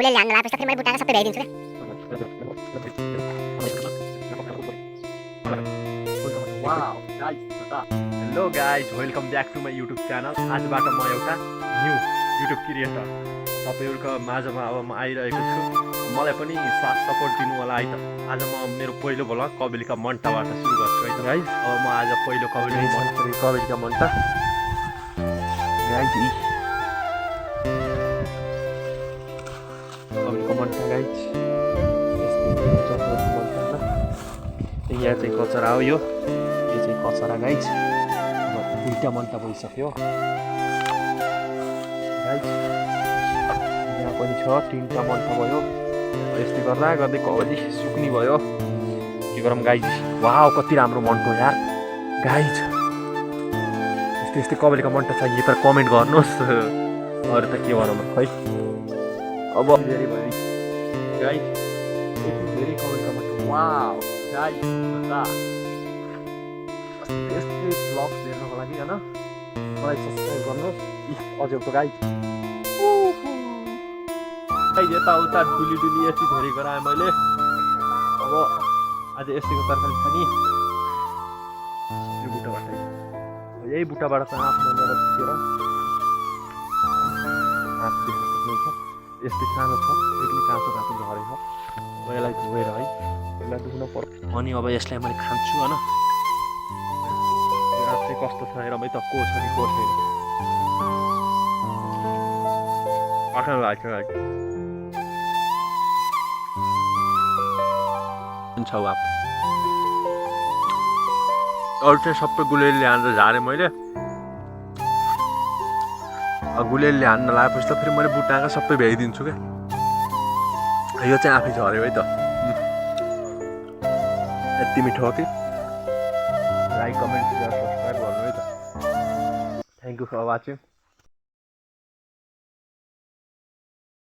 उसले ल्यान्ड लाएपछि त फेरि मैले बुट्टाको सबै भ्याइदिन्छु के Wow, guys, hello guys welcome back to my YouTube channel. आजबाट म एउटा न्यू युट्युब क्रिएटर तपाईँहरूको माझमा अब म आइरहेको छु। मलाई पनि साथ सपोर्ट दिनु होला है त। आज म मेरो पहिलो भ्लग कबेलिका मन्टाबाट सुरु गर्छु है त गाइज। अब म आज पहिलो कबेलिका मन्टा गाइज कबेलिका मन्टा गाइज यहाँ चाहिँ कचरा हो यो चाहिँ कचरा गाइज। अब दुईटा मन्टा भइसक्यो गाइज। यहाँ पनि छ तीनटा मन्टा भयो। यस्तै गर्दा गर्दै कबेली सुक्ने भयो। के गरौँ गाइज। वाउ कति राम्रो मन्टो यार गाइज। यस्तै यस्तै कबेलीका मन्टा चाहिए तर कमेन्ट गर्नुहोस्। अरू त के गरौँ खै। अब धेरै भयो गाइज। धेरै कबेलीका मन्टा वाउ गाइज। यस्तै ब्लग्स हेर्नको लागि होइन मलाई सब्सक्राइब गर्नुहोस्। अझ एउटा गाइज यताउता डुली यति धेरै गराएँ मैले। अब आज यस्तैको तरकारी छ नि यो बुट्टाबाट। यही बुट्टाबाट त आँप बनाएर खिचेर आँप देख्न सक्नुहुन्छ। यस्तै सानो छ यो पनि काँचो काँचो झरेछ। अब यसलाई धोएर है यसलाई धुन पर्छ। अनि अब यसलाई मैले खान्छु होइन। आँप चाहिँ कस्तो छ हेरौँ है त को छ कि को छैन। आँखा लाग्छ छ आँप। अरू चाहिँ सबै गुलेलले हानेर झारेँ मैले। गुलेलले हान्न लगाएपछि त फेरि मैले बुट्टाका सबै भ्याइदिन्छु क्या। यो चाहिँ आफै झऱ्यो है त। यति मिठो हो कि लाइक कमेन्ट सेयर सब्सक्राइब गर्नु है त। Thank you for watching.